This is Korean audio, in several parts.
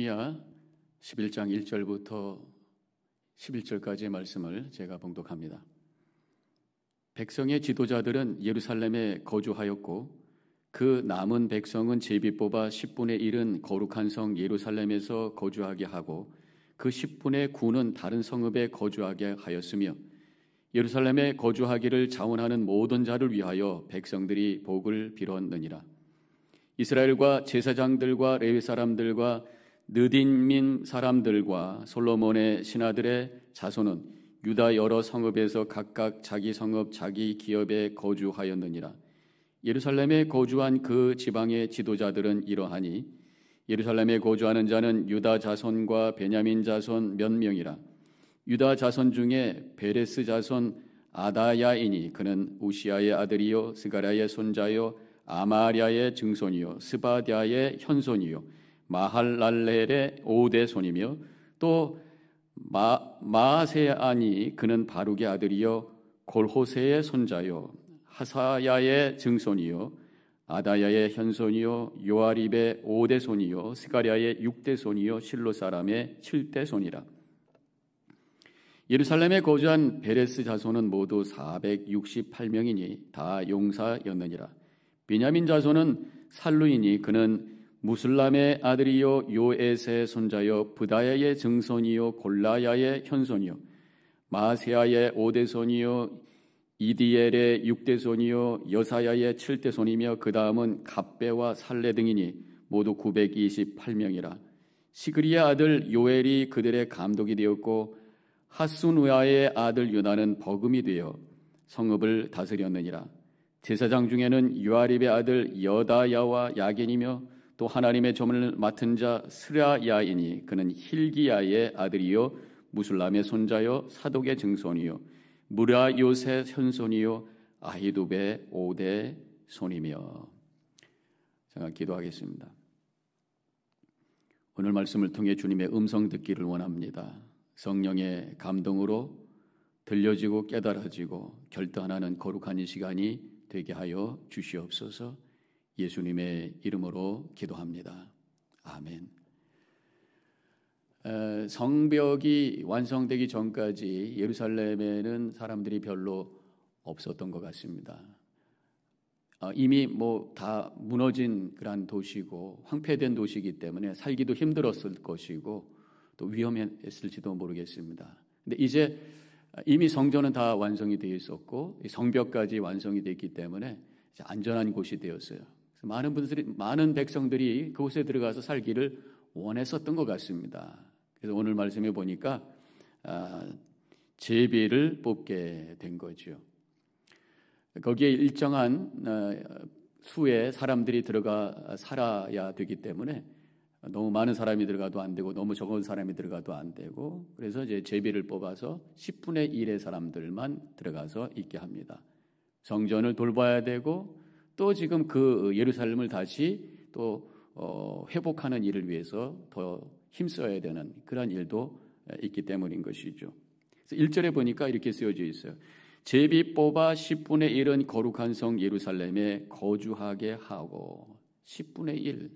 느헤미야 11장 1절부터 11절까지의 말씀을 제가 봉독합니다. 백성의 지도자들은 예루살렘에 거주하였고 그 남은 백성은 제비 뽑아 10분의 1은 거룩한 성 예루살렘에서 거주하게 하고 그 10분의 9는 다른 성읍에 거주하게 하였으며 예루살렘에 거주하기를 자원하는 모든 자를 위하여 백성들이 복을 빌었느니라. 이스라엘과 제사장들과 레위 사람들과 느딘민 사람들과 솔로몬의 신하들의 자손은 유다 여러 성읍에서 각각 자기 성읍 자기 기업에 거주하였느니라. 예루살렘에 거주한 그 지방의 지도자들은 이러하니 예루살렘에 거주하는 자는 유다 자손과 베냐민 자손 몇 명이라. 유다 자손 중에 베레스 자손 아다야이니 그는 우시아의 아들이요 스가랴의 손자요 아마랴의 증손이요 스바랴의 현손이요 마할랄렐의 5대 손이며 또 마아세아니 그는 바룩의 아들이요 골호세의 손자요 하사야의 증손이요 아다야의 현손이요 요아립의 5대 손이요 스가랴의 6대 손이요 실로 사람의 7대 손이라. 예루살렘에 거주한 베레스 자손은 모두 468명이니 다 용사였느니라. 베냐민 자손은 살루이니 그는 무슬람의 아들이요 요에스의 손자요 부다야의 증손이요 골라야의 현손이요 마세아의 5대 손이요 이디엘의 6대 손이요 여사야의 7대 손이며 그 다음은 갑배와 살레 등이니 모두 928명이라. 시그리의 아들 요엘이 그들의 감독이 되었고 하수누아의 아들 요나는 버금이 되어 성읍을 다스렸느니라. 제사장 중에는 요아립의 아들 여다야와 야겐이며 또 하나님의 조문을 맡은 자 스라야이니 그는 힐기야의 아들이요 무술람의 손자요 사독의 증손이요 무라요셋 현손이요 아히두베의 5대 손이며. 제가 기도하겠습니다. 오늘 말씀을 통해 주님의 음성 듣기를 원합니다. 성령의 감동으로 들려지고 깨달아지고 결단하는 거룩한 이 시간이 되게 하여 주시옵소서. 예수님의 이름으로 기도합니다. 아멘. 성벽이 완성되기 전까지 예루살렘에는 사람들이 별로 없었던 것 같습니다. 이미 다 무너진 그런 도시고 황폐된 도시이기 때문에 살기도 힘들었을 것이고 또 위험했을지도 모르겠습니다. 근데 이제 이미 성전은 다 완성이 되어 있었고 성벽까지 완성이 됐기 때문에 이제 안전한 곳이 되었어요. 그래서 많은 백성들이 그곳에 들어가서 살기를 원했었던 것 같습니다. 그래서 오늘 말씀해 보니까 제비를 뽑게 된 거죠. 거기에 일정한 수의 사람들이 들어가 살아야 되기 때문에 너무 많은 사람이 들어가도 안 되고 너무 적은 사람이 들어가도 안 되고 그래서 이제 제비를 뽑아서 10분의 1의 사람들만 들어가서 있게 합니다. 성전을 돌봐야 되고 또 지금 그 예루살렘을 다시 또 회복하는 일을 위해서 더 힘써야 되는 그런 일도 있기 때문인 것이죠. 그래서 1절에 보니까 이렇게 쓰여져 있어요. 제비 뽑아 10분의 1은 거룩한 성 예루살렘에 거주하게 하고 10분의 1,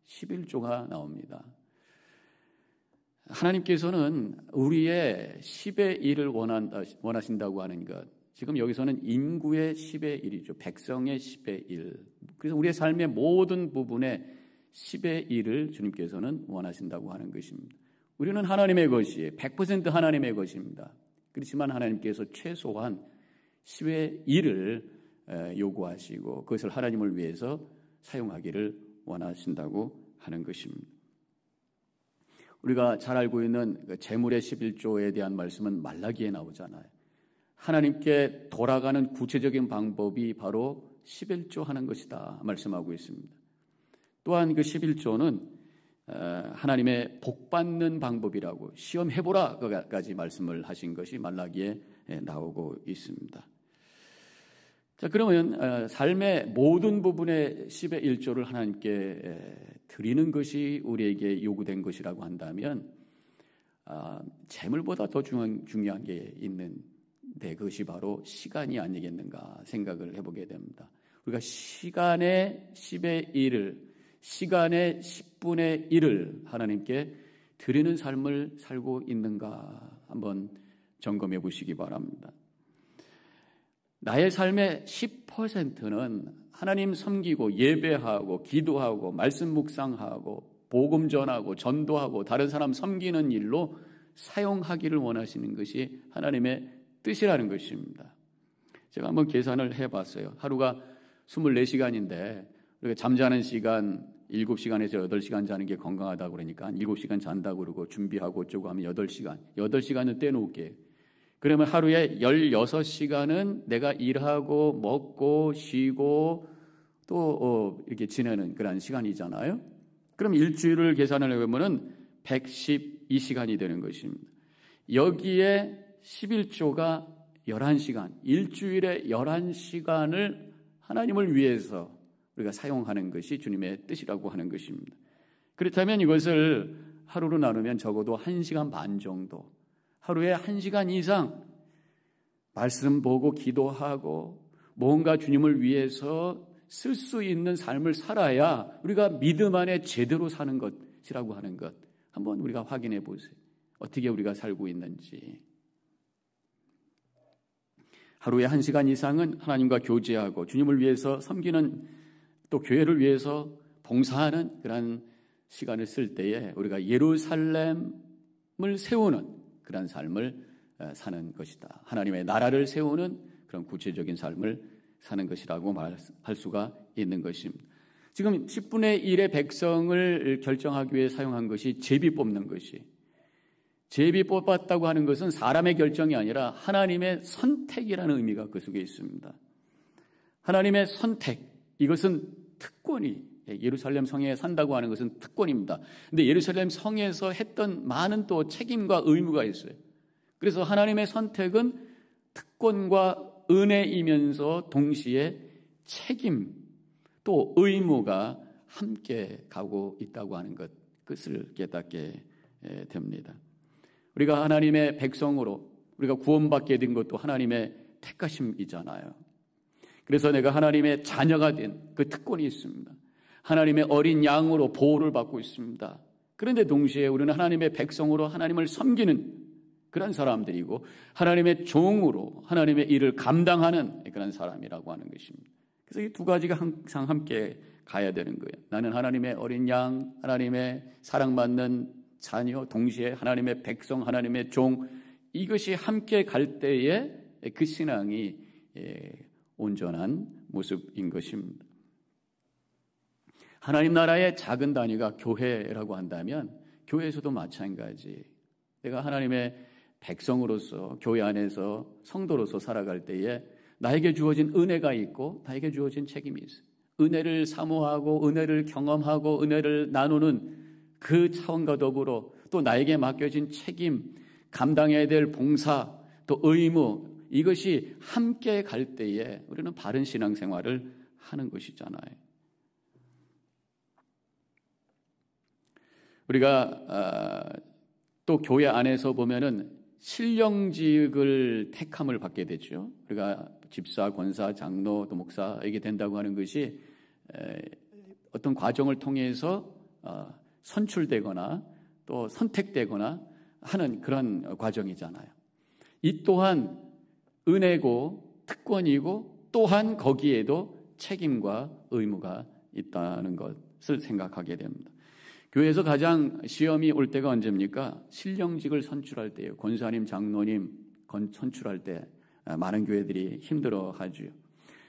11조가 나옵니다. 하나님께서는 우리의 10의 1을 원하신다고 하는 것. 지금 여기서는 인구의 10의 1이죠. 백성의 10의 1. 그래서 우리의 삶의 모든 부분에 10의 1을 주님께서는 원하신다고 하는 것입니다. 우리는 하나님의 것이에요. 100% 하나님의 것입니다. 그렇지만 하나님께서 최소한 10의 1을 요구하시고 그것을 하나님을 위해서 사용하기를 원하신다고 하는 것입니다. 우리가 잘 알고 있는 재물의 11조에 대한 말씀은 말라기에 나오잖아요. 하나님께 돌아가는 구체적인 방법이 바로 11조 하는 것이다 말씀하고 있습니다. 또한 그 11조는 하나님의 복받는 방법이라고 시험해보라까지 말씀을 하신 것이 말라기에 나오고 있습니다. 자, 그러면 삶의 모든 부분의 10의 1조를 하나님께 드리는 것이 우리에게 요구된 것이라고 한다면 재물보다 더 중요한 게 있는데 그것이 바로 시간이 아니겠는가 생각을 해보게 됩니다. 우리가 시간의 10의 1을 시간의 10분의 1을 하나님께 드리는 삶을 살고 있는가 한번 점검해 보시기 바랍니다. 나의 삶의 10%는 하나님 섬기고 예배하고 기도하고 말씀 묵상하고 복음 전하고 전도하고 다른 사람 섬기는 일로 사용하기를 원하시는 것이 하나님의 뜻이라는 것입니다. 제가 한번 계산을 해봤어요. 하루가 24시간인데 우리가 잠자는 시간 7시간에서 8시간 자는 게 건강하다고 그러니까 7시간 잔다고 그러고 준비하고 어쩌고 하면 8시간은 떼놓을게요. 그러면 하루에 16시간은 내가 일하고 먹고 쉬고 또 이렇게 지내는 그런 시간이잖아요. 그럼 일주일을 계산을 해보면 112시간이 되는 것입니다. 여기에 11조가 11시간, 일주일에 11시간을 하나님을 위해서 우리가 사용하는 것이 주님의 뜻이라고 하는 것입니다. 그렇다면 이것을 하루로 나누면 적어도 1시간 반 정도, 하루에 1시간 이상 말씀 보고 기도하고 뭔가 주님을 위해서 쓸 수 있는 삶을 살아야 우리가 믿음 안에 제대로 사는 것이라고 하는 것 한번 우리가 확인해 보세요. 어떻게 우리가 살고 있는지. 하루에 1시간 이상은 하나님과 교제하고 주님을 위해서 섬기는 또 교회를 위해서 봉사하는 그런 시간을 쓸 때에 우리가 예루살렘을 세우는 그런 삶을 사는 것이다. 하나님의 나라를 세우는 그런 구체적인 삶을 사는 것이라고 말할 수가 있는 것입니다. 지금 10분의 1의 백성을 결정하기 위해 사용한 것이 제비 뽑는 것이, 제비 뽑았다고 하는 것은 사람의 결정이 아니라 하나님의 선택이라는 의미가 그 속에 있습니다. 하나님의 선택, 이것은 특권이, 예루살렘 성에 산다고 하는 것은 특권입니다. 그런데 예루살렘 성에서 했던 많은 또 책임과 의무가 있어요. 그래서 하나님의 선택은 특권과 은혜이면서 동시에 책임 또 의무가 함께 가고 있다고 하는 것, 그것을 깨닫게 됩니다. 우리가 하나님의 백성으로 우리가 구원받게 된 것도 하나님의 택하심이잖아요. 그래서 내가 하나님의 자녀가 된 그 특권이 있습니다. 하나님의 어린 양으로 보호를 받고 있습니다. 그런데 동시에 우리는 하나님의 백성으로 하나님을 섬기는 그런 사람들이고 하나님의 종으로 하나님의 일을 감당하는 그런 사람이라고 하는 것입니다. 그래서 이 두 가지가 항상 함께 가야 되는 거예요. 나는 하나님의 어린 양, 하나님의 사랑받는 자녀, 동시에 하나님의 백성, 하나님의 종, 이것이 함께 갈 때에 그 신앙이 온전한 모습인 것입니다. 하나님 나라의 작은 단위가 교회라고 한다면 교회에서도 마찬가지. 내가 하나님의 백성으로서 교회 안에서 성도로서 살아갈 때에 나에게 주어진 은혜가 있고 나에게 주어진 책임이 있어요. 은혜를 사모하고 은혜를 경험하고 은혜를 나누는 그 차원과 더불어 또 나에게 맡겨진 책임, 감당해야 될 봉사, 또 의무, 이것이 함께 갈 때에 우리는 바른 신앙생활을 하는 것이잖아요. 우리가 또 교회 안에서 보면은 신령직을 택함을 받게 되죠. 우리가 집사, 권사, 장로, 또 목사에게 된다고 하는 것이 어떤 과정을 통해서 선출되거나 또 선택되거나 하는 그런 과정이잖아요. 이 또한 은혜고 특권이고 또한 거기에도 책임과 의무가 있다는 것을 생각하게 됩니다. 교회에서 가장 시험이 올 때가 언제입니까? 신령직을 선출할 때예요. 권사님, 장로님 선출할 때 많은 교회들이 힘들어하죠.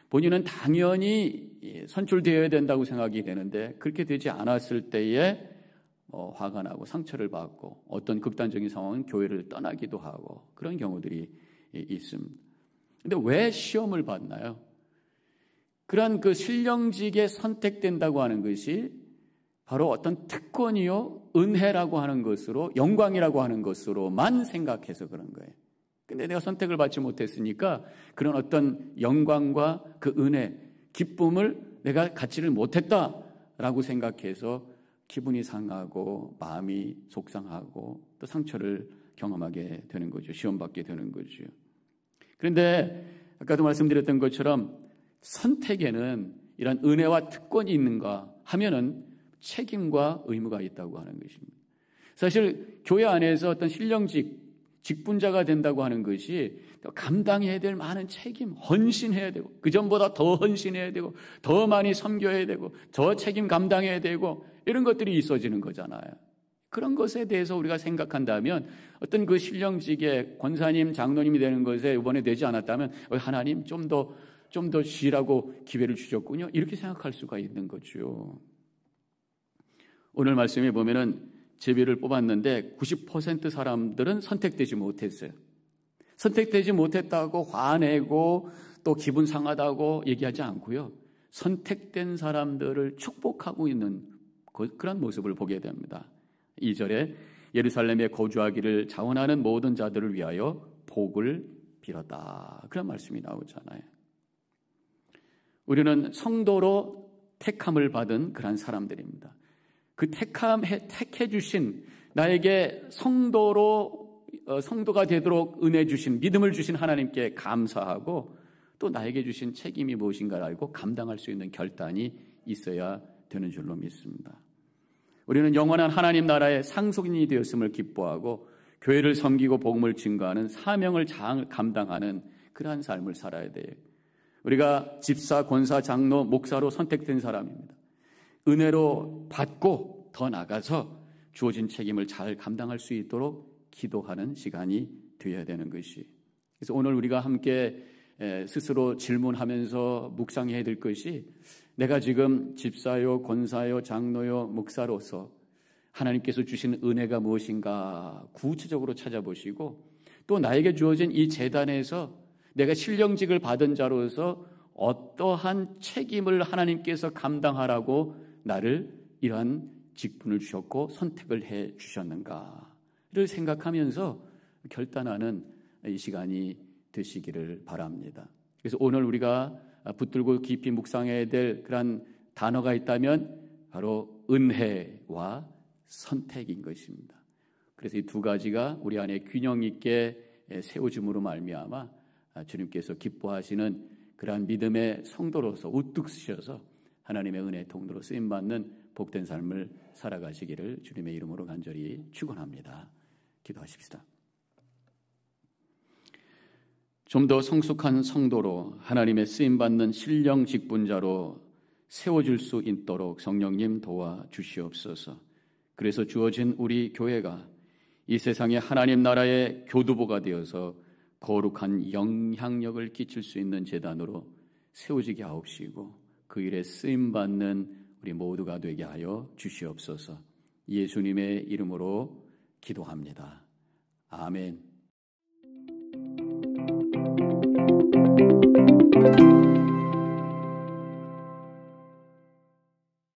본인은 당연히 선출되어야 된다고 생각이 되는데 그렇게 되지 않았을 때에 화가 나고 상처를 받고 어떤 극단적인 상황은 교회를 떠나기도 하고 그런 경우들이 있습니다. 그런데 왜 시험을 받나요? 그러한 그 신령직에 선택된다고 하는 것이 바로 어떤 특권이요, 은혜라고 하는 것으로, 영광이라고 하는 것으로만 생각해서 그런 거예요. 근데 내가 선택을 받지 못했으니까 그런 어떤 영광과 그 은혜, 기쁨을 내가 갖지를 못했다라고 생각해서 기분이 상하고 마음이 속상하고 또 상처를 경험하게 되는 거죠. 시험받게 되는 거죠. 그런데 아까도 말씀드렸던 것처럼 선택에는 이런 은혜와 특권이 있는가 하면은 책임과 의무가 있다고 하는 것입니다. 사실 교회 안에서 어떤 직분자가 된다고 하는 것이 감당해야 될 많은 책임, 헌신해야 되고 그 전보다 더 헌신해야 되고 더 많이 섬겨야 되고 더 책임 감당해야 되고 이런 것들이 있어지는 거잖아요. 그런 것에 대해서 우리가 생각한다면 어떤 그 신령직의 권사님, 장로님이 되는 것에 이번에 되지 않았다면 하나님 좀 더 쉬라고 기회를 주셨군요. 이렇게 생각할 수가 있는 거죠. 오늘 말씀에 보면은 제비를 뽑았는데 90% 사람들은 선택되지 못했어요. 선택되지 못했다고 화내고 또 기분 상하다고 얘기하지 않고요. 선택된 사람들을 축복하고 있는 그런 모습을 보게 됩니다. 2절에 예루살렘에 거주하기를 자원하는 모든 자들을 위하여 복을 빌었다. 그런 말씀이 나오잖아요. 우리는 성도로 택함을 받은 그런 사람들입니다. 그 택해 주신 나에게 성도가 되도록 은혜 주신 믿음을 주신 하나님께 감사하고 또 나에게 주신 책임이 무엇인가를 알고 감당할 수 있는 결단이 있어야 되는 줄로 믿습니다. 우리는 영원한 하나님 나라의 상속인이 되었음을 기뻐하고 교회를 섬기고 복음을 증거하는 사명을 감당하는 그러한 삶을 살아야 돼요. 우리가 집사, 권사, 장로, 목사로 선택된 사람입니다. 은혜로 받고 더 나가서 주어진 책임을 잘 감당할 수 있도록 기도하는 시간이 되어야 되는 것이. 그래서 오늘 우리가 함께 스스로 질문하면서 묵상해야 될 것이 내가 지금 집사요, 권사요, 장로요, 목사로서 하나님께서 주신 은혜가 무엇인가 구체적으로 찾아보시고 또 나에게 주어진 이 제단에서 내가 신령직을 받은 자로서 어떠한 책임을 하나님께서 감당하라고 나를 이러한 직분을 주셨고 선택을 해 주셨는가를 생각하면서 결단하는 이 시간이 되시기를 바랍니다. 그래서 오늘 우리가 붙들고 깊이 묵상해야 될 그런 단어가 있다면 바로 은혜와 선택인 것입니다. 그래서 이 두 가지가 우리 안에 균형 있게 세워짐으로 말미암아 주님께서 기뻐하시는 그러한 믿음의 성도로서 우뚝 서셔서 하나님의 은혜의 통로로 쓰임받는 복된 삶을 살아가시기를 주님의 이름으로 간절히 축원합니다. 기도하십시다. 좀 더 성숙한 성도로 하나님의 쓰임받는 신령 직분자로 세워질 수 있도록 성령님 도와주시옵소서. 그래서 주어진 우리 교회가 이 세상에 하나님 나라의 교두보가 되어서 거룩한 영향력을 끼칠 수 있는 제단으로 세워지게 하옵시고 그 일에 쓰임받는 우리 모두가 되게 하여 주시옵소서. 예수님의 이름으로 기도합니다. 아멘.